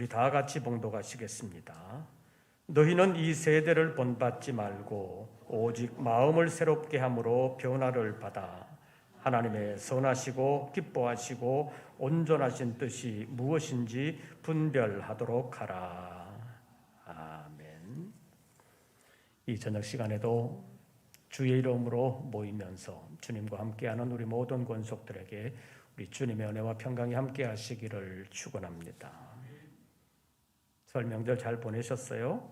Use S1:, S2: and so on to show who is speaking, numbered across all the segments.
S1: 우리 다 같이 봉독하시겠습니다. 너희는 이 세대를 본받지 말고 오직 마음을 새롭게 함으로 변화를 받아 하나님의 선하시고 기뻐하시고 온전하신 뜻이 무엇인지 분별하도록 하라. 아멘. 이 저녁 시간에도 주의 이름으로 모이면서 주님과 함께하는 우리 모든 권속들에게 우리 주님의 은혜와 평강이 함께 하시기를 축원합니다. 설 명절 잘 보내셨어요?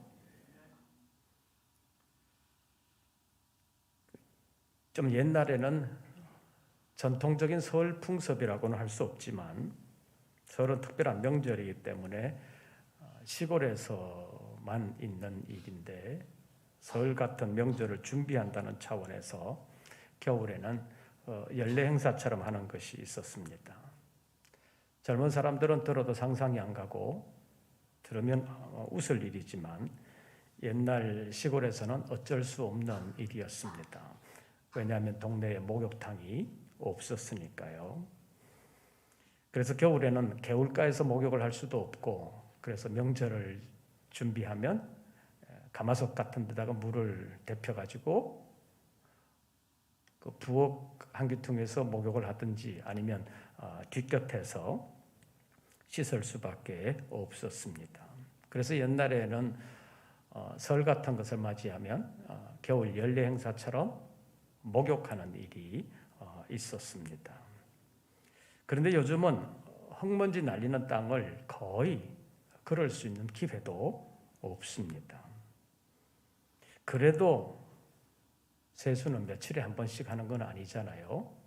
S1: 좀 옛날에는 전통적인 설 풍습이라고는 할 수 없지만 설은 특별한 명절이기 때문에 시골에서만 있는 일인데 설 같은 명절을 준비한다는 차원에서 겨울에는 연례 행사처럼 하는 것이 있었습니다. 젊은 사람들은 들어도 상상이 안 가고 들으면 웃을 일이지만 옛날 시골에서는 어쩔 수 없는 일이었습니다. 왜냐하면 동네에 목욕탕이 없었으니까요. 그래서 겨울에는 개울가에서 목욕을 할 수도 없고, 그래서 명절을 준비하면 가마솥 같은 데다가 물을 데펴가지고 그 부엌 한 귀퉁에서 목욕을 하든지 아니면 뒷곁에서 씻을 수밖에 없었습니다. 그래서 옛날에는 설 같은 것을 맞이하면 겨울 연례 행사처럼 목욕하는 일이 있었습니다. 그런데 요즘은 흙먼지 날리는 땅을 거의 걸을 수 있는 기회도 없습니다. 그래도 세수는 며칠에 한 번씩 하는 건 아니잖아요.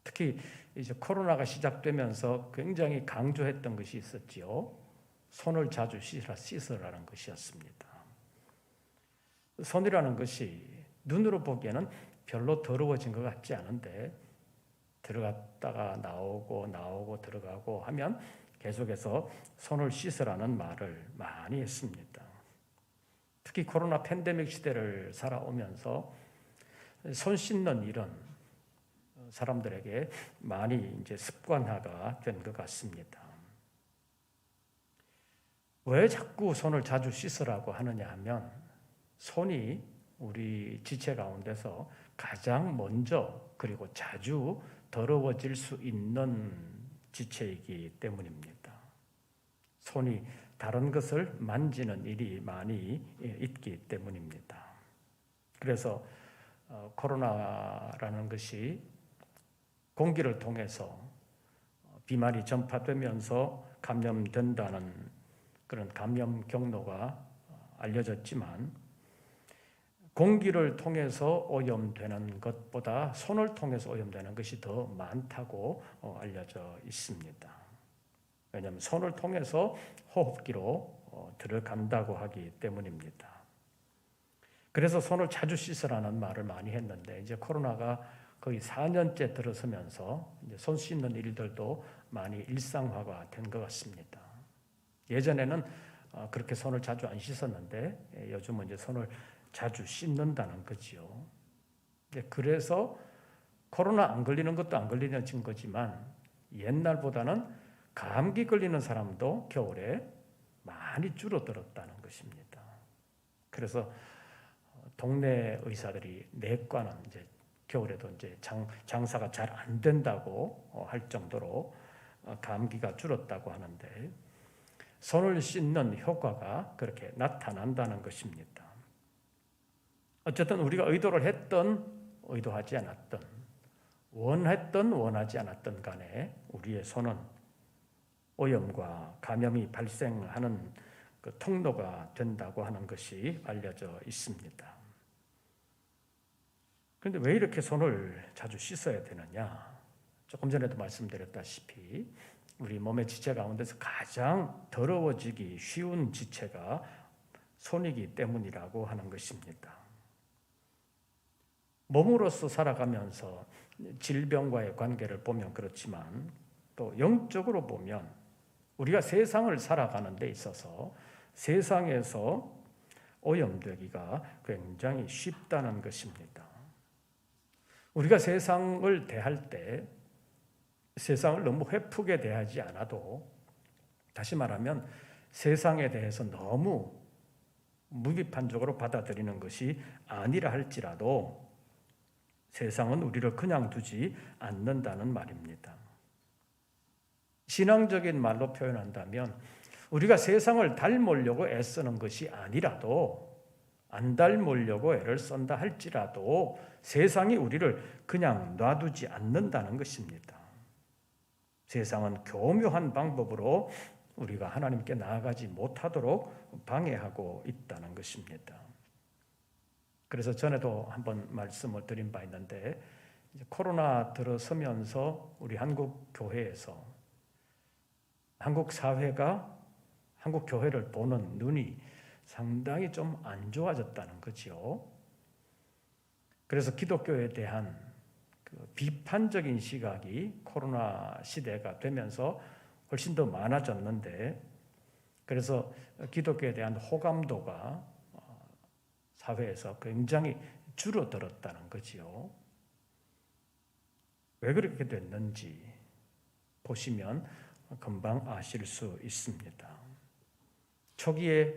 S1: 특히 이제 코로나가 시작되면서 굉장히 강조했던 것이 있었지요. 손을 자주 씻으라는 것이었습니다. 손이라는 것이 눈으로 보기에는 별로 더러워진 것 같지 않은데 들어갔다가 나오고 들어가고 하면 계속해서 손을 씻으라는 말을 많이 했습니다. 특히 코로나 팬데믹 시대를 살아오면서 손 씻는 일은 사람들에게 많이 이제 습관화가 된 것 같습니다. 왜 자꾸 손을 자주 씻으라고 하느냐 하면 손이 우리 지체 가운데서 가장 먼저 그리고 자주 더러워질 수 있는 지체이기 때문입니다. 손이 다른 것을 만지는 일이 많이 있기 때문입니다. 그래서 코로나라는 것이 공기를 통해서 비말이 전파되면서 감염된다는 그런 감염 경로가 알려졌지만 공기를 통해서 오염되는 것보다 손을 통해서 오염되는 것이 더 많다고 알려져 있습니다. 왜냐하면 손을 통해서 호흡기로 들어간다고 하기 때문입니다. 그래서 손을 자주 씻으라는 말을 많이 했는데 이제 코로나가 거의 4년째 들어서면서 이제 손 씻는 일들도 많이 일상화가 된 것 같습니다. 예전에는 그렇게 손을 자주 안 씻었는데 요즘은 이제 손을 자주 씻는다는 거지요. 그래서 코로나 안 걸리는 것도 안 걸리는 증거지만 옛날보다는 감기 걸리는 사람도 겨울에 많이 줄어들었다는 것입니다. 그래서 동네 의사들이 내과는 이제 겨울에도 이제 장사가 잘 안 된다고 할 정도로 감기가 줄었다고 하는데 손을 씻는 효과가 그렇게 나타난다는 것입니다. 어쨌든 우리가 의도를 했던 의도하지 않았던 원했던 원하지 않았던 간에 우리의 손은 오염과 감염이 발생하는 그 통로가 된다고 하는 것이 알려져 있습니다. 그런데 왜 이렇게 손을 자주 씻어야 되느냐? 조금 전에도 말씀드렸다시피 우리 몸의 지체 가운데서 가장 더러워지기 쉬운 지체가 손이기 때문이라고 하는 것입니다. 몸으로서 살아가면서 질병과의 관계를 보면 그렇지만 또 영적으로 보면 우리가 세상을 살아가는 데 있어서 세상에서 오염되기가 굉장히 쉽다는 것입니다. 우리가 세상을 대할 때 세상을 너무 회프게 대하지 않아도, 다시 말하면 세상에 대해서 너무 무비판적으로 받아들이는 것이 아니라 할지라도 세상은 우리를 그냥 두지 않는다는 말입니다. 신앙적인 말로 표현한다면 우리가 세상을 닮으려고 애쓰는 것이 아니라도 안 닮으려고 애를 쓴다 할지라도 세상이 우리를 그냥 놔두지 않는다는 것입니다. 세상은 교묘한 방법으로 우리가 하나님께 나아가지 못하도록 방해하고 있다는 것입니다. 그래서 전에도 한번 말씀을 드린 바 있는데 코로나 들어서면서 우리 한국 교회에서 한국 사회가 한국 교회를 보는 눈이 상당히 좀 안 좋아졌다는 거죠. 그래서 기독교에 대한 그 비판적인 시각이 코로나 시대가 되면서 훨씬 더 많아졌는데, 그래서 기독교에 대한 호감도가 사회에서 굉장히 줄어들었다는 거지요. 왜 그렇게 됐는지 보시면 금방 아실 수 있습니다. 초기에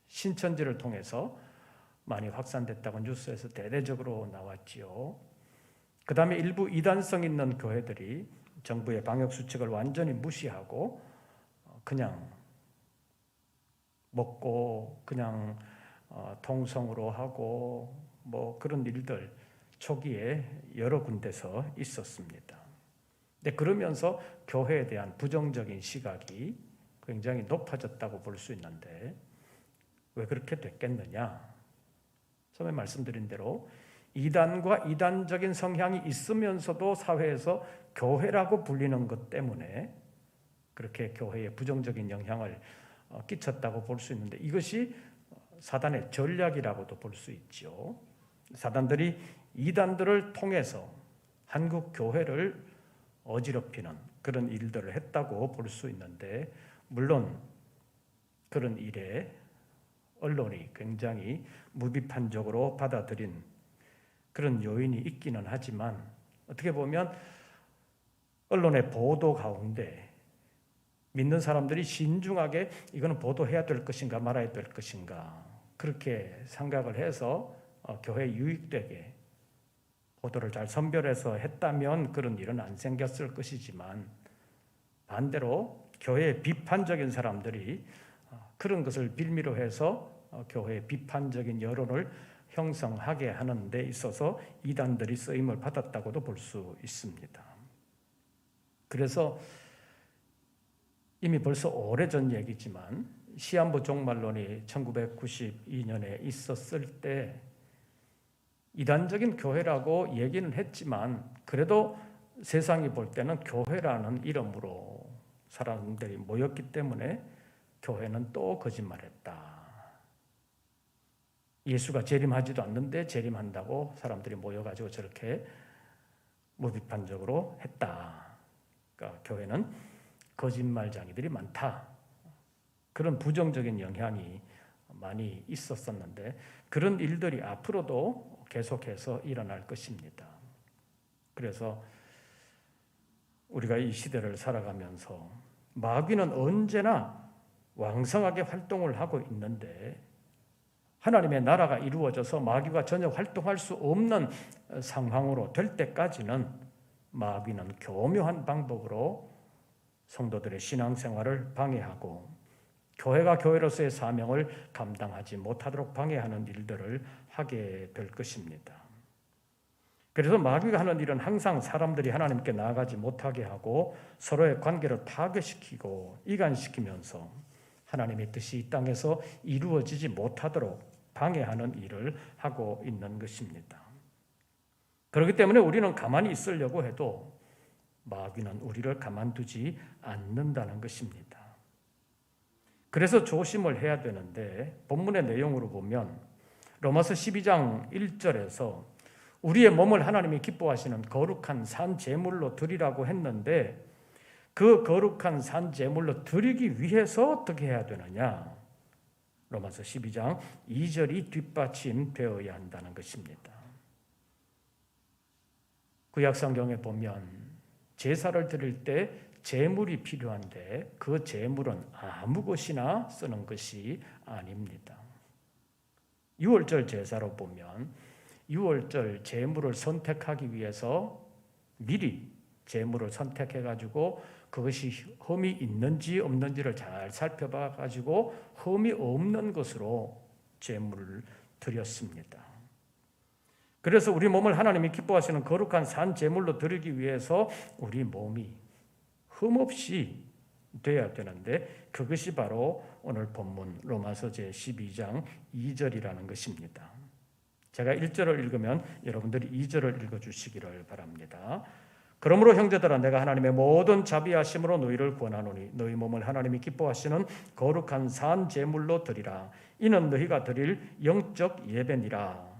S1: 신천지를 통해서 많이 확산됐다고 뉴스에서 대대적으로 나왔지요. 그 다음에 일부 이단성 있는 교회들이 정부의 방역수칙을 완전히 무시하고 그냥 먹고 그냥 통성으로 하고 뭐 그런 일들 초기에 여러 군데서 있었습니다. 근데 그러면서 교회에 대한 부정적인 시각이 굉장히 높아졌다고 볼 수 있는데 왜 그렇게 됐겠느냐? 처음에 말씀드린 대로 이단과 이단적인 성향이 있으면서도 사회에서 교회라고 불리는 것 때문에 그렇게 교회에 부정적인 영향을 끼쳤다고 볼 수 있는데 이것이 사단의 전략이라고도 볼 수 있죠. 사단들이 이단들을 통해서 한국 교회를 어지럽히는 그런 일들을 했다고 볼 수 있는데, 물론 그런 일에 언론이 굉장히 무비판적으로 받아들인 그런 요인이 있기는 하지만 어떻게 보면 언론의 보도 가운데 믿는 사람들이 신중하게 이거는 보도해야 될 것인가 말아야 될 것인가 그렇게 생각을 해서 교회에 유익되게 보도를 잘 선별해서 했다면 그런 일은 안 생겼을 것이지만, 반대로 교회의 비판적인 사람들이 그런 것을 빌미로 해서 교회의 비판적인 여론을 형성하게 하는 데 있어서 이단들이 쓰임을 받았다고도 볼 수 있습니다. 그래서 이미 벌써 오래전 얘기지만 시한부 종말론이 1992년에 있었을 때 이단적인 교회라고 얘기는 했지만 그래도 세상이 볼 때는 교회라는 이름으로 사람들이 모였기 때문에 교회는 또 거짓말했다. 예수가 재림하지도 않는데 재림한다고 사람들이 모여가지고 저렇게 무비판적으로 했다. 그러니까 교회는 거짓말쟁이들이 많다. 그런 부정적인 영향이 많이 있었었는데 그런 일들이 앞으로도 계속해서 일어날 것입니다. 그래서 우리가 이 시대를 살아가면서 마귀는 언제나 왕성하게 활동을 하고 있는데 하나님의 나라가 이루어져서 마귀가 전혀 활동할 수 없는 상황으로 될 때까지는 마귀는 교묘한 방법으로 성도들의 신앙생활을 방해하고 교회가 교회로서의 사명을 감당하지 못하도록 방해하는 일들을 하게 될 것입니다. 그래서 마귀가 하는 일은 항상 사람들이 하나님께 나아가지 못하게 하고 서로의 관계를 파괴시키고 이간시키면서 하나님의 뜻이 이 땅에서 이루어지지 못하도록 방해하는 일을 하고 있는 것입니다. 그렇기 때문에 우리는 가만히 있으려고 해도 마귀는 우리를 가만두지 않는다는 것입니다. 그래서 조심을 해야 되는데 본문의 내용으로 보면 로마서 12장 1절에서 우리의 몸을 하나님이 기뻐하시는 거룩한 산 제물로 드리라고 했는데 그 거룩한 산 제물로 드리기 위해서 어떻게 해야 되느냐? 로마서 12장 2절이 뒷받침되어야 한다는 것입니다. 구약 성경에 보면 제사를 드릴 때 제물이 필요한데 그 제물은 아무 것이나 쓰는 것이 아닙니다. 유월절 제사로 보면 유월절 제물을 선택하기 위해서 미리 제물을 선택해 가지고 그것이 흠이 있는지 없는지를 잘 살펴봐 가지고 흠이 없는 것으로 제물을 드렸습니다. 그래서 우리 몸을 하나님이 기뻐하시는 거룩한 산 제물로 드리기 위해서 우리 몸이 흠없이 돼야 되는데 그것이 바로 오늘 본문 로마서 제12장 2절이라는 것입니다. 제가 1절을 읽으면 여러분들이 2절을 읽어주시기를 바랍니다. 그러므로 형제들아 내가 하나님의 모든 자비하심으로 너희를 권하노니 너희 몸을 하나님이 기뻐하시는 거룩한 산 제물로 드리라. 이는 너희가 드릴 영적 예배니라.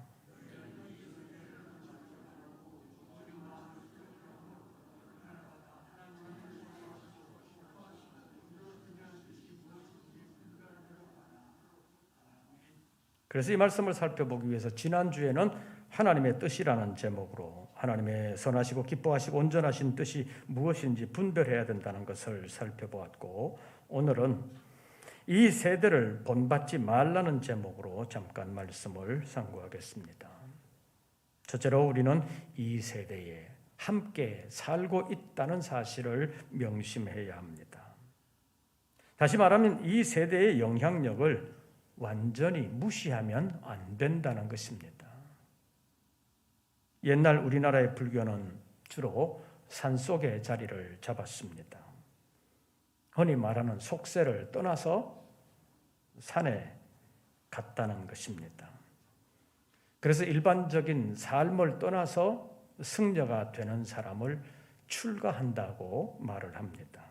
S1: 그래서 이 말씀을 살펴보기 위해서 지난주에는 하나님의 뜻이라는 제목으로 하나님의 선하시고 기뻐하시고 온전하신 뜻이 무엇인지 분별해야 된다는 것을 살펴보았고, 오늘은 이 세대를 본받지 말라는 제목으로 잠깐 말씀을 상고하겠습니다. 첫째로 우리는 이 세대에 함께 살고 있다는 사실을 명심해야 합니다. 다시 말하면 이 세대의 영향력을 완전히 무시하면 안 된다는 것입니다. 옛날 우리나라의 불교는 주로 산속에 자리를 잡았습니다. 흔히 말하는 속세를 떠나서 산에 갔다는 것입니다. 그래서 일반적인 삶을 떠나서 승려가 되는 사람을 출가한다고 말을 합니다.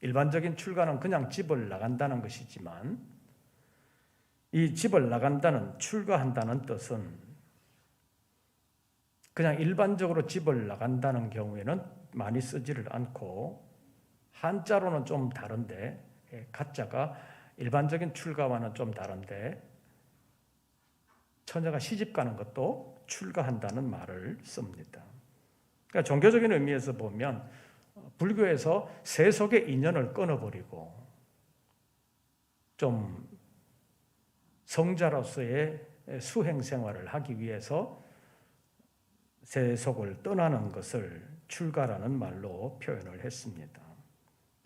S1: 일반적인 출가는 그냥 집을 나간다는 것이지만 이 집을 나간다는 출가한다는 뜻은 그냥 일반적으로 집을 나간다는 경우에는 많이 쓰지를 않고 한자로는 좀 다른데 가짜가 일반적인 출가와는 좀 다른데 처녀가 시집 가는 것도 출가한다는 말을 씁니다. 그러니까 종교적인 의미에서 보면 불교에서 세속의 인연을 끊어버리고 좀 성자로서의 수행 생활을 하기 위해서 세속을 떠나는 것을 출가라는 말로 표현을 했습니다.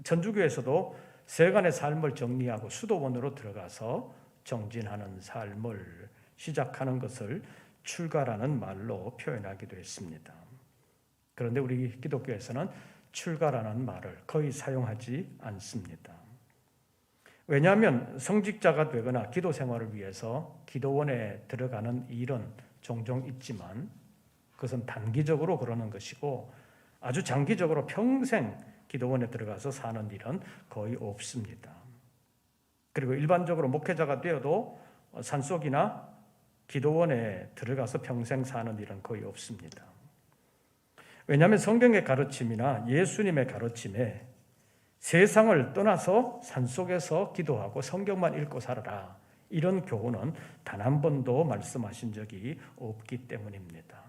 S1: 천주교에서도 세간의 삶을 정리하고 수도원으로 들어가서 정진하는 삶을 시작하는 것을 출가라는 말로 표현하기도 했습니다. 그런데 우리 기독교에서는 출가라는 말을 거의 사용하지 않습니다. 왜냐하면 성직자가 되거나 기도 생활을 위해서 기도원에 들어가는 일은 종종 있지만 그것은 단기적으로 그러는 것이고 아주 장기적으로 평생 기도원에 들어가서 사는 일은 거의 없습니다. 그리고 일반적으로 목회자가 되어도 산속이나 기도원에 들어가서 평생 사는 일은 거의 없습니다. 왜냐하면 성경의 가르침이나 예수님의 가르침에 세상을 떠나서 산속에서 기도하고 성경만 읽고 살아라 이런 교훈은 단 한 번도 말씀하신 적이 없기 때문입니다.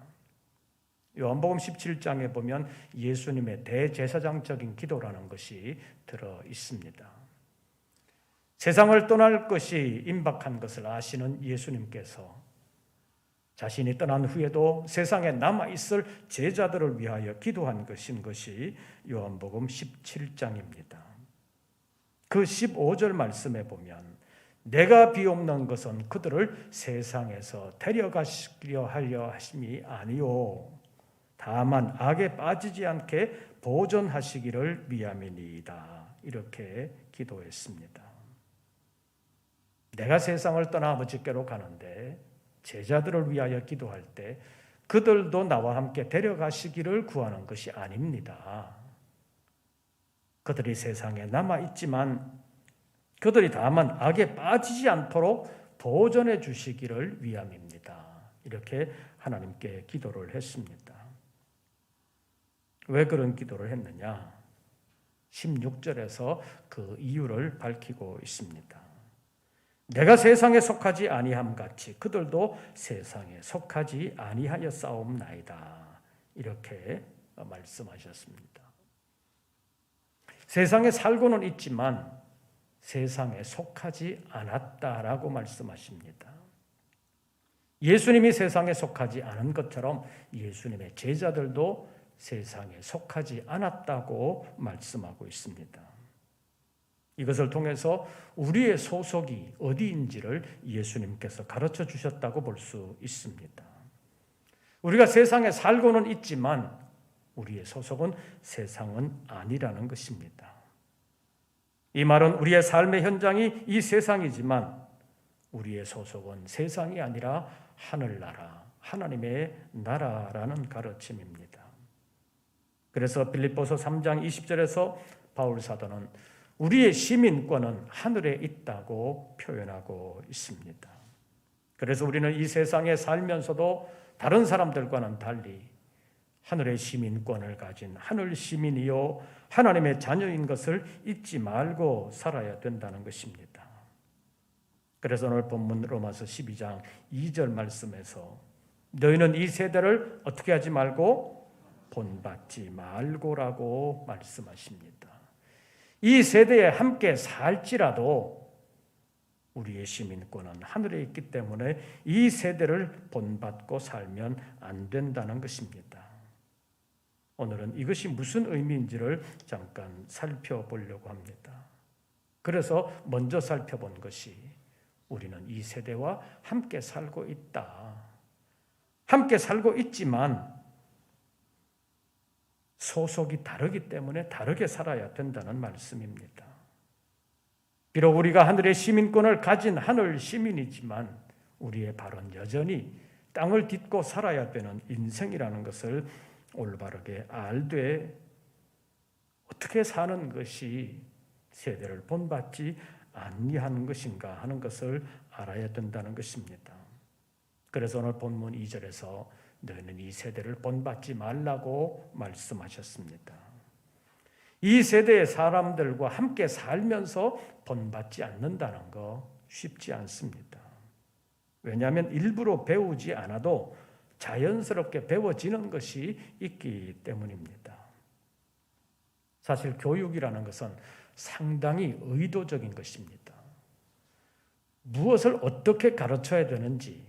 S1: 요한복음 17장에 보면 예수님의 대제사장적인 기도라는 것이 들어 있습니다. 세상을 떠날 것이 임박한 것을 아시는 예수님께서 자신이 떠난 후에도 세상에 남아있을 제자들을 위하여 기도한 것이 요한복음 17장입니다. 그 15절 말씀에 보면 내가 비옵는 것은 그들을 세상에서 데려가시려 하려 하심이 아니요 다만 악에 빠지지 않게 보존하시기를 위함이니이다. 이렇게 기도했습니다. 내가 세상을 떠나 아버지께로 가는데 제자들을 위하여 기도할 때 그들도 나와 함께 데려가시기를 구하는 것이 아닙니다. 그들이 세상에 남아있지만 그들이 다만 악에 빠지지 않도록 보존해 주시기를 위함입니다. 이렇게 하나님께 기도를 했습니다. 왜 그런 기도를 했느냐? 16절에서 그 이유를 밝히고 있습니다. 내가 세상에 속하지 아니함 같이 그들도 세상에 속하지 아니하여 싸움나이다. 이렇게 말씀하셨습니다. 세상에 살고는 있지만 세상에 속하지 않았다라고 말씀하십니다. 예수님이 세상에 속하지 않은 것처럼 예수님의 제자들도 세상에 속하지 않았다고 말씀하고 있습니다. 이것을 통해서 우리의 소속이 어디인지를 예수님께서 가르쳐 주셨다고 볼 수 있습니다. 우리가 세상에 살고는 있지만 우리의 소속은 세상은 아니라는 것입니다. 이 말은 우리의 삶의 현장이 이 세상이지만 우리의 소속은 세상이 아니라 하늘나라, 하나님의 나라라는 가르침입니다. 그래서 빌립보서 3장 20절에서 바울 사도는 우리의 시민권은 하늘에 있다고 표현하고 있습니다. 그래서 우리는 이 세상에 살면서도 다른 사람들과는 달리 하늘의 시민권을 가진 하늘 시민이요 하나님의 자녀인 것을 잊지 말고 살아야 된다는 것입니다. 그래서 오늘 본문 로마서 12장 2절 말씀에서 너희는 이 세대를 어떻게 하지 말고 본받지 말고라고 말씀하십니다. 이 세대에 함께 살지라도 우리의 시민권은 하늘에 있기 때문에 이 세대를 본받고 살면 안 된다는 것입니다. 오늘은 이것이 무슨 의미인지를 잠깐 살펴보려고 합니다. 그래서 먼저 살펴본 것이 우리는 이 세대와 함께 살고 있다. 함께 살고 있지만 소속이 다르기 때문에 다르게 살아야 된다는 말씀입니다. 비록 우리가 하늘의 시민권을 가진 하늘 시민이지만 우리의 발은 여전히 땅을 딛고 살아야 되는 인생이라는 것을 올바르게 알되 어떻게 사는 것이 세대를 본받지 아니하는 것인가 하는 것을 알아야 된다는 것입니다. 그래서 오늘 본문 2절에서 너희는 이 세대를 본받지 말라고 말씀하셨습니다. 이 세대의 사람들과 함께 살면서 본받지 않는다는 거 쉽지 않습니다. 왜냐하면 일부러 배우지 않아도 자연스럽게 배워지는 것이 있기 때문입니다. 사실 교육이라는 것은 상당히 의도적인 것입니다. 무엇을 어떻게 가르쳐야 되는지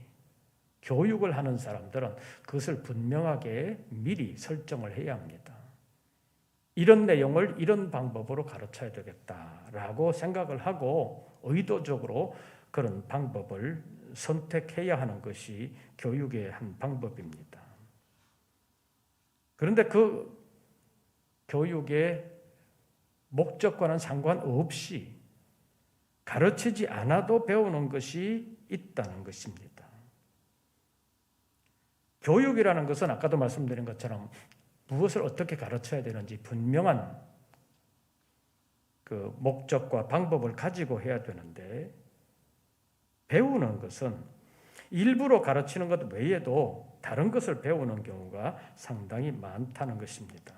S1: 교육을 하는 사람들은 그것을 분명하게 미리 설정을 해야 합니다. 이런 내용을 이런 방법으로 가르쳐야 되겠다라고 생각을 하고 의도적으로 그런 방법을 선택해야 하는 것이 교육의 한 방법입니다. 그런데 그 교육의 목적과는 상관없이 가르치지 않아도 배우는 것이 있다는 것입니다. 교육이라는 것은 아까도 말씀드린 것처럼 무엇을 어떻게 가르쳐야 되는지 분명한 그 목적과 방법을 가지고 해야 되는데 배우는 것은 일부러 가르치는 것 외에도 다른 것을 배우는 경우가 상당히 많다는 것입니다.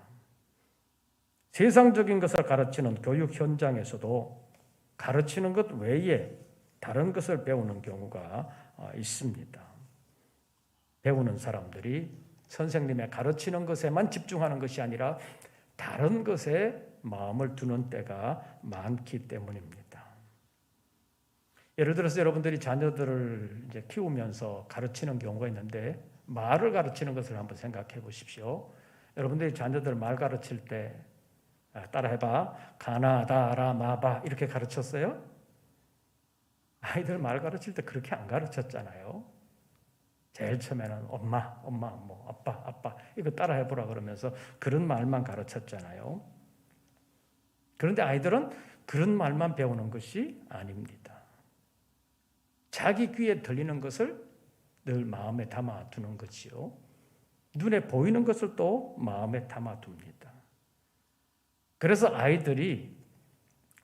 S1: 세상적인 것을 가르치는 교육 현장에서도 가르치는 것 외에 다른 것을 배우는 경우가 있습니다. 배우는 사람들이 선생님의 가르치는 것에만 집중하는 것이 아니라 다른 것에 마음을 두는 때가 많기 때문입니다. 예를 들어서 여러분들이 자녀들을 이제 키우면서 가르치는 경우가 있는데 말을 가르치는 것을 한번 생각해 보십시오. 여러분들이 자녀들 말 가르칠 때 따라해봐. 가나다라 마바 이렇게 가르쳤어요? 아이들 말 가르칠 때 그렇게 안 가르쳤잖아요. 제일 처음에는 엄마, 뭐 아빠 이거 따라해보라 그러면서 그런 말만 가르쳤잖아요. 그런데 아이들은 그런 말만 배우는 것이 아닙니다. 자기 귀에 들리는 것을 늘 마음에 담아두는 것이요. 눈에 보이는 것을 또 마음에 담아둡니다. 그래서 아이들이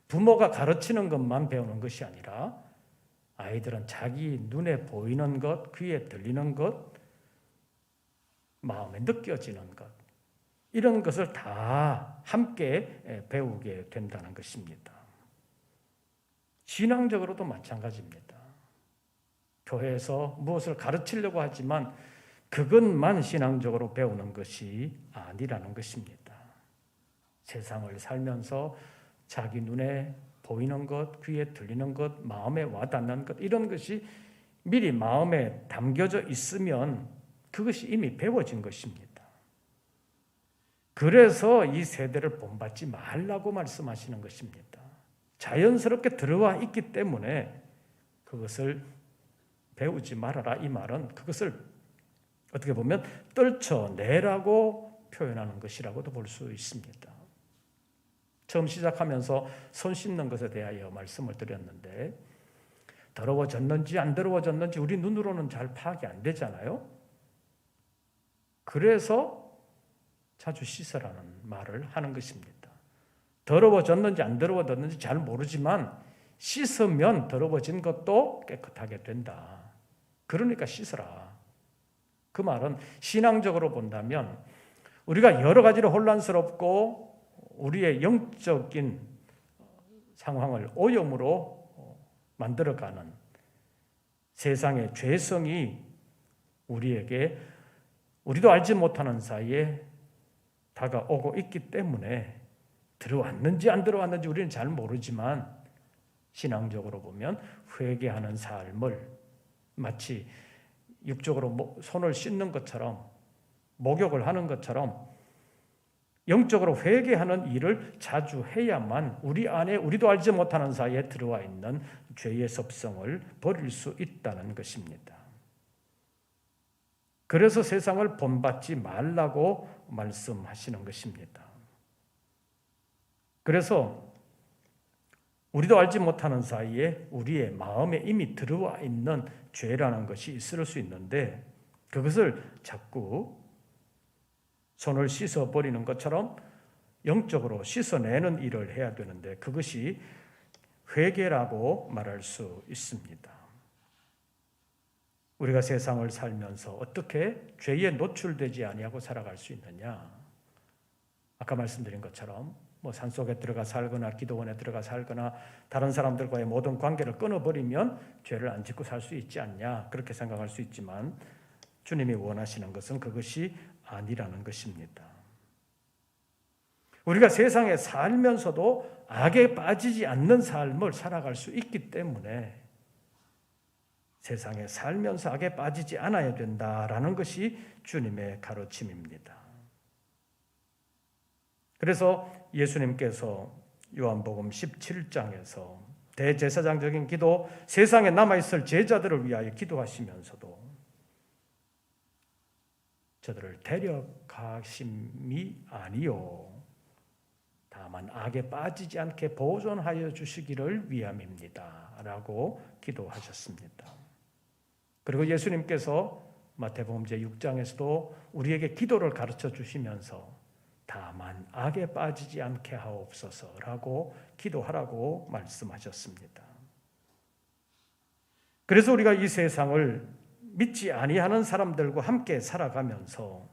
S1: 부모가 가르치는 것만 배우는 것이 아니라 아이들은 자기 눈에 보이는 것, 귀에 들리는 것, 마음에 느껴지는 것 이런 것을 다 함께 배우게 된다는 것입니다. 신앙적으로도 마찬가지입니다. 교회에서 무엇을 가르치려고 하지만 그것만 신앙적으로 배우는 것이 아니라는 것입니다. 세상을 살면서 자기 눈에 보이는 것, 귀에 들리는 것, 마음에 와닿는 것, 이런 것이 미리 마음에 담겨져 있으면 그것이 이미 배워진 것입니다. 그래서 이 세대를 본받지 말라고 말씀하시는 것입니다. 자연스럽게 들어와 있기 때문에 그것을 배우지 말아라. 이 말은 그것을 어떻게 보면 떨쳐내라고 표현하는 것이라고도 볼 수 있습니다. 처음 시작하면서 손 씻는 것에 대하여 말씀을 드렸는데 더러워졌는지 안 더러워졌는지 우리 눈으로는 잘 파악이 안 되잖아요. 그래서 자주 씻으라는 말을 하는 것입니다. 더러워졌는지 안 더러워졌는지 잘 모르지만 씻으면 더러워진 것도 깨끗하게 된다. 그러니까 씻으라. 그 말은 신앙적으로 본다면 우리가 여러 가지로 혼란스럽고 우리의 영적인 상황을 오염으로 만들어가는 세상의 죄성이 우리에게 우리도 알지 못하는 사이에 다가오고 있기 때문에 들어왔는지 안 들어왔는지 우리는 잘 모르지만 신앙적으로 보면 회개하는 삶을 마치 육적으로 손을 씻는 것처럼 목욕을 하는 것처럼 영적으로 회개하는 일을 자주 해야만 우리 안에 우리도 알지 못하는 사이에 들어와 있는 죄의 습성을 버릴 수 있다는 것입니다. 그래서 세상을 본받지 말라고 말씀하시는 것입니다. 그래서 우리도 알지 못하는 사이에 우리의 마음에 이미 들어와 있는 죄라는 것이 있을 수 있는데 그것을 자꾸 손을 씻어버리는 것처럼 영적으로 씻어내는 일을 해야 되는데 그것이 회개라고 말할 수 있습니다. 우리가 세상을 살면서 어떻게 죄에 노출되지 아니하고 살아갈 수 있느냐? 아까 말씀드린 것처럼 산속에 들어가 살거나 기도원에 들어가 살거나 다른 사람들과의 모든 관계를 끊어버리면 죄를 안 짓고 살 수 있지 않냐? 그렇게 생각할 수 있지만 주님이 원하시는 것은 그것이 아니라는 것입니다. 우리가 세상에 살면서도 악에 빠지지 않는 삶을 살아갈 수 있기 때문에 세상에 살면서 악에 빠지지 않아야 된다라는 것이 주님의 가르침입니다. 그래서 예수님께서 요한복음 17장에서 대제사장적인 기도, 세상에 남아있을 제자들을 위하여 기도하시면서도 저들을 데려가심이 아니요 다만 악에 빠지지 않게 보존하여 주시기를 위함입니다 라고 기도하셨습니다. 그리고 예수님께서 마태복음 제6장에서도 우리에게 기도를 가르쳐 주시면서 다만 악에 빠지지 않게 하옵소서라고 기도하라고 말씀하셨습니다. 그래서 우리가 이 세상을 믿지 아니하는 사람들과 함께 살아가면서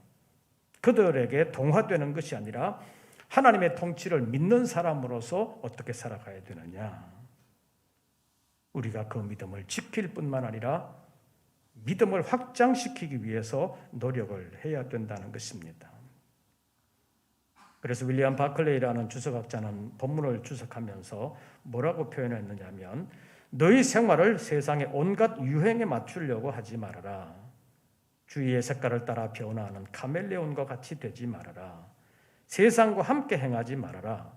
S1: 그들에게 동화되는 것이 아니라 하나님의 통치를 믿는 사람으로서 어떻게 살아가야 되느냐? 우리가 그 믿음을 지킬 뿐만 아니라 믿음을 확장시키기 위해서 노력을 해야 된다는 것입니다. 그래서 윌리엄 바클레이라는 주석학자는 본문을 주석하면서 뭐라고 표현했느냐면 너희 생활을 세상의 온갖 유행에 맞추려고 하지 말아라. 주위의 색깔을 따라 변화하는 카멜레온과 같이 되지 말아라. 세상과 함께 행하지 말아라.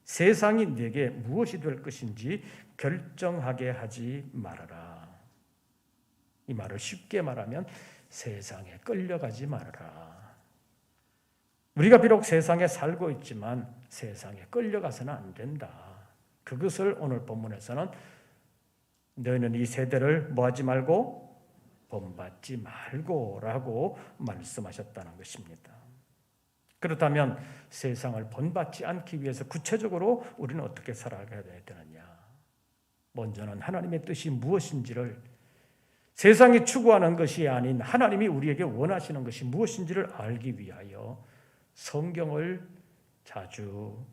S1: 세상이 네게 무엇이 될 것인지 결정하게 하지 말아라. 이 말을 쉽게 말하면 세상에 끌려가지 말아라. 우리가 비록 세상에 살고 있지만 세상에 끌려가서는 안 된다. 그것을 오늘 본문에서는 너희는 이 세대를 뭐하지 말고 본받지 말고 라고 말씀하셨다는 것입니다. 그렇다면 세상을 본받지 않기 위해서 구체적으로 우리는 어떻게 살아가야 되느냐? 먼저는 하나님의 뜻이 무엇인지를 세상이 추구하는 것이 아닌 하나님이 우리에게 원하시는 것이 무엇인지를 알기 위하여 성경을 자주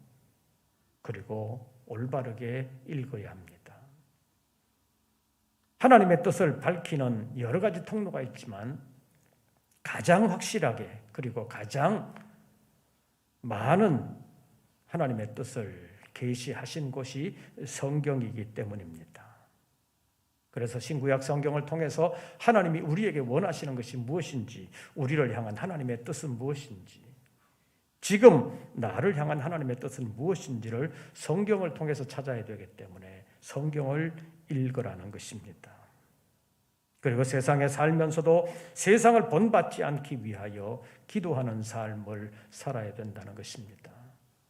S1: 그리고 올바르게 읽어야 합니다. 하나님의 뜻을 밝히는 여러 가지 통로가 있지만 가장 확실하게 그리고 가장 많은 하나님의 뜻을 계시하신 곳이 성경이기 때문입니다. 그래서 신구약 성경을 통해서 하나님이 우리에게 원하시는 것이 무엇인지, 우리를 향한 하나님의 뜻은 무엇인지, 지금 나를 향한 하나님의 뜻은 무엇인지를 성경을 통해서 찾아야 되기 때문에 성경을 읽으라는 것입니다. 그리고 세상에 살면서도 세상을 본받지 않기 위하여 기도하는 삶을 살아야 된다는 것입니다.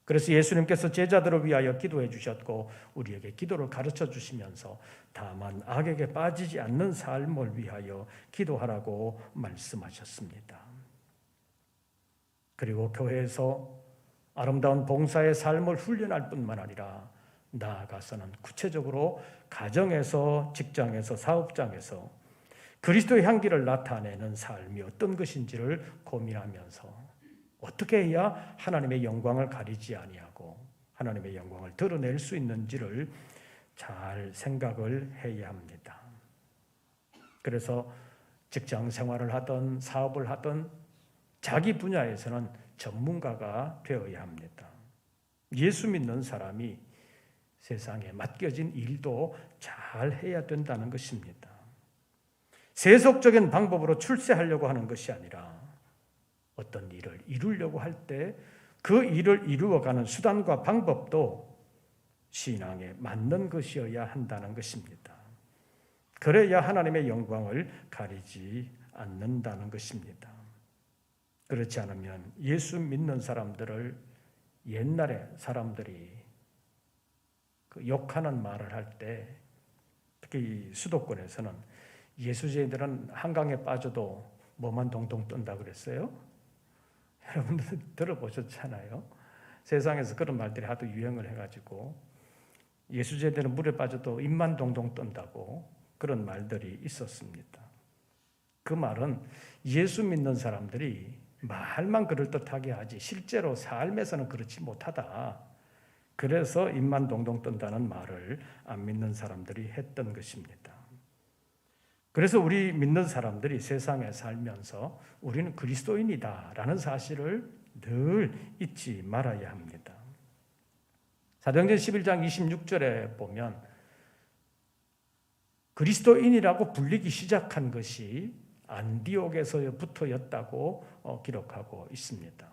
S1: 그래서 예수님께서 제자들을 위하여 기도해 주셨고 우리에게 기도를 가르쳐 주시면서 다만 악에게 빠지지 않는 삶을 위하여 기도하라고 말씀하셨습니다. 그리고 교회에서 아름다운 봉사의 삶을 훈련할 뿐만 아니라 나아가서는 구체적으로 가정에서, 직장에서, 사업장에서 그리스도의 향기를 나타내는 삶이 어떤 것인지를 고민하면서 어떻게 해야 하나님의 영광을 가리지 아니하고 하나님의 영광을 드러낼 수 있는지를 잘 생각을 해야 합니다. 그래서 직장 생활을 하든 사업을 하든 자기 분야에서는 전문가가 되어야 합니다. 예수 믿는 사람이 세상에 맡겨진 일도 잘 해야 된다는 것입니다. 세속적인 방법으로 출세하려고 하는 것이 아니라 어떤 일을 이루려고 할 때 그 일을 이루어가는 수단과 방법도 신앙에 맞는 것이어야 한다는 것입니다. 그래야 하나님의 영광을 가리지 않는다는 것입니다. 그렇지 않으면 예수 믿는 사람들을 옛날에 사람들이 욕하는 말을 할 때 특히 수도권에서는 예수쟁이들은 한강에 빠져도 뭐만 동동 뜬다 그랬어요? 여러분들 들어보셨잖아요. 세상에서 그런 말들이 하도 유행을 해가지고 예수쟁이들은 물에 빠져도 입만 동동 뜬다고 그런 말들이 있었습니다. 그 말은 예수 믿는 사람들이 말만 그럴듯하게 하지 실제로 삶에서는 그렇지 못하다. 그래서 입만 동동 뜬다는 말을 안 믿는 사람들이 했던 것입니다. 그래서 우리 믿는 사람들이 세상에 살면서 우리는 그리스도인이다라는 사실을 늘 잊지 말아야 합니다. 사도행전 11장 26절에 보면 그리스도인이라고 불리기 시작한 것이 안디옥에서부터였다고 기록하고 있습니다.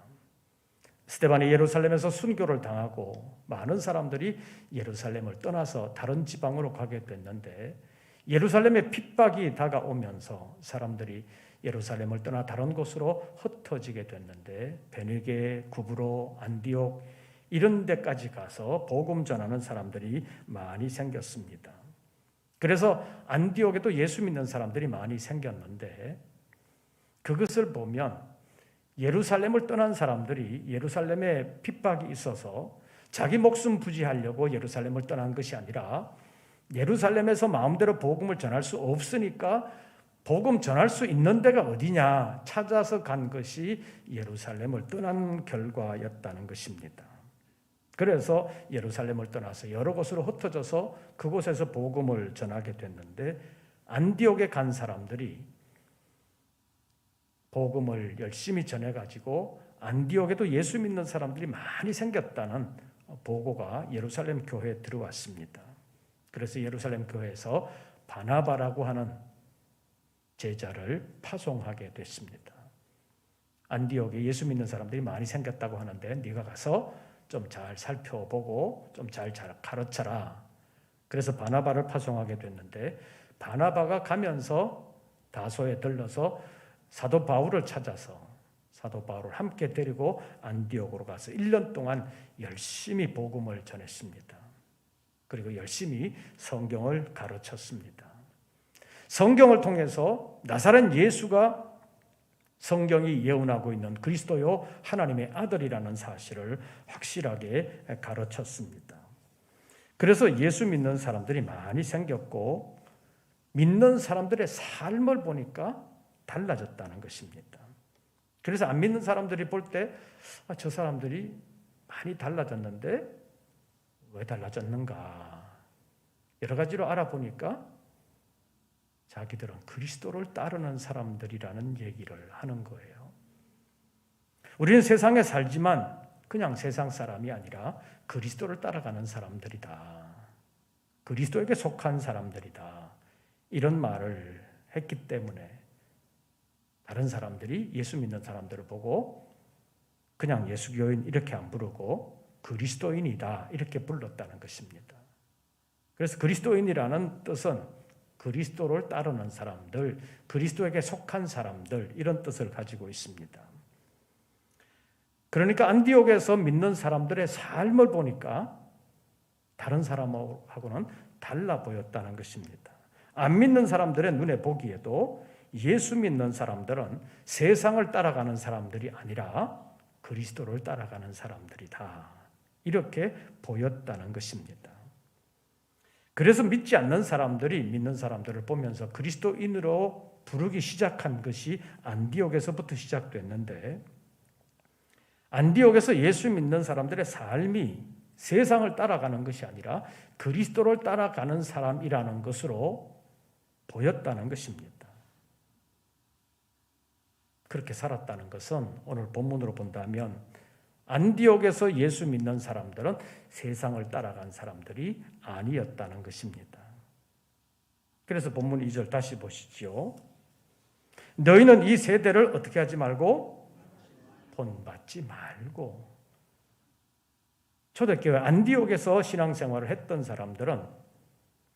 S1: 스데반이 예루살렘에서 순교를 당하고 많은 사람들이 예루살렘을 떠나서 다른 지방으로 가게 됐는데 예루살렘에 핍박이 다가오면서 사람들이 예루살렘을 떠나 다른 곳으로 흩어지게 됐는데 베니게, 구브로, 안디옥 이런 데까지 가서 복음 전하는 사람들이 많이 생겼습니다. 그래서 안디옥에도 예수 믿는 사람들이 많이 생겼는데 그것을 보면 예루살렘을 떠난 사람들이 예루살렘에 핍박이 있어서 자기 목숨 부지하려고 예루살렘을 떠난 것이 아니라 예루살렘에서 마음대로 복음을 전할 수 없으니까 복음 전할 수 있는 데가 어디냐 찾아서 간 것이 예루살렘을 떠난 결과였다는 것입니다. 그래서 예루살렘을 떠나서 여러 곳으로 흩어져서 그곳에서 복음을 전하게 됐는데 안디옥에 간 사람들이 복음을 열심히 전해가지고 안디옥에도 예수 믿는 사람들이 많이 생겼다는 보고가 예루살렘 교회에 들어왔습니다. 그래서 예루살렘 교회에서 바나바라고 하는 제자를 파송하게 됐습니다. 안디옥에 예수 믿는 사람들이 많이 생겼다고 하는데 네가 가서 좀 잘 살펴보고 좀 잘 가르쳐라. 그래서 바나바를 파송하게 됐는데 바나바가 가면서 다소에 들러서 사도 바울을 찾아서 사도 바울을 함께 데리고 안디옥으로 가서 1년 동안 열심히 복음을 전했습니다. 그리고 열심히 성경을 가르쳤습니다. 성경을 통해서 나사렛 예수가 성경이 예언하고 있는 그리스도요 하나님의 아들이라는 사실을 확실하게 가르쳤습니다. 그래서 예수 믿는 사람들이 많이 생겼고 믿는 사람들의 삶을 보니까 달라졌다는 것입니다. 그래서 안 믿는 사람들이 볼 때 저 사람들이 많이 달라졌는데 왜 달라졌는가 여러 가지로 알아보니까 자기들은 그리스도를 따르는 사람들이라는 얘기를 하는 거예요. 우리는 세상에 살지만 그냥 세상 사람이 아니라 그리스도를 따라가는 사람들이다. 그리스도에게 속한 사람들이다. 이런 말을 했기 때문에 다른 사람들이 예수 믿는 사람들을 보고 그냥 예수교인 이렇게 안 부르고 그리스도인이다 이렇게 불렀다는 것입니다. 그래서 그리스도인이라는 뜻은 그리스도를 따르는 사람들, 그리스도에게 속한 사람들 이런 뜻을 가지고 있습니다. 그러니까 안디옥에서 믿는 사람들의 삶을 보니까 다른 사람하고는 달라 보였다는 것입니다. 안 믿는 사람들의 눈에 보기에도 예수 믿는 사람들은 세상을 따라가는 사람들이 아니라 그리스도를 따라가는 사람들이다. 이렇게 보였다는 것입니다. 그래서 믿지 않는 사람들이 믿는 사람들을 보면서 그리스도인으로 부르기 시작한 것이 안디옥에서부터 시작됐는데, 안디옥에서 예수 믿는 사람들의 삶이 세상을 따라가는 것이 아니라 그리스도를 따라가는 사람이라는 것으로 보였다는 것입니다. 그렇게 살았다는 것은 오늘 본문으로 본다면 안디옥에서 예수 믿는 사람들은 세상을 따라간 사람들이 아니었다는 것입니다. 그래서 본문 2절 다시 보시죠. 너희는 이 세대를 어떻게 하지 말고 본받지 말고. 초대교회 안디옥에서 신앙생활을 했던 사람들은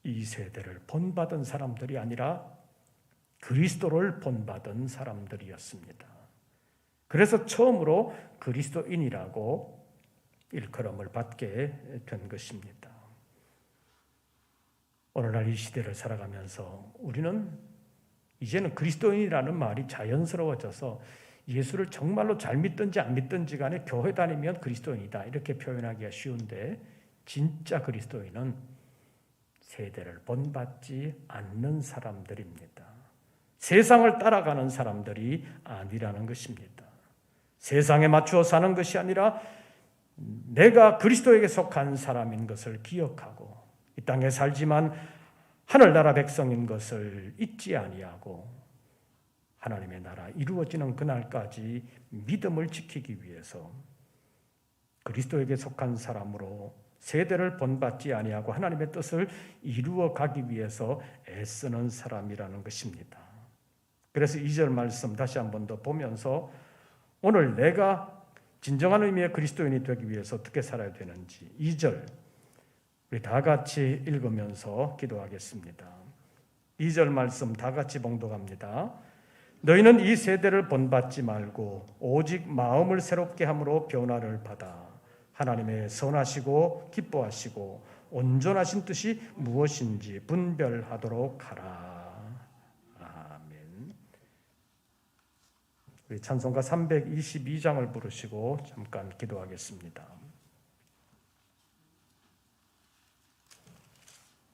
S1: 이 세대를 본받은 사람들이 아니라 그리스도를 본받은 사람들이었습니다. 그래서 처음으로 그리스도인이라고 일컬음을 받게 된 것입니다. 오늘날 이 시대를 살아가면서 우리는 이제는 그리스도인이라는 말이 자연스러워져서 예수를 정말로 잘 믿든지 안 믿든지 간에 교회 다니면 그리스도인이다 이렇게 표현하기가 쉬운데, 진짜 그리스도인은 세대를 본받지 않는 사람들입니다. 세상을 따라가는 사람들이 아니라는 것입니다. 세상에 맞추어 사는 것이 아니라 내가 그리스도에게 속한 사람인 것을 기억하고 이 땅에 살지만 하늘나라 백성인 것을 잊지 아니하고 하나님의 나라 이루어지는 그날까지 믿음을 지키기 위해서 그리스도에게 속한 사람으로 세대를 본받지 아니하고 하나님의 뜻을 이루어 가기 위해서 애쓰는 사람이라는 것입니다. 그래서 2절 말씀 다시 한 번 더 보면서 오늘 내가 진정한 의미의 그리스도인이 되기 위해서 어떻게 살아야 되는지 2절 우리 다 같이 읽으면서 기도하겠습니다. 2절 말씀 다 같이 봉독합니다. 너희는 이 세대를 본받지 말고 오직 마음을 새롭게 함으로 변화를 받아 하나님의 선하시고 기뻐하시고 온전하신 뜻이 무엇인지 분별하도록 하라. 아멘. 우리 찬송가 322장을 부르시고 잠깐 기도하겠습니다.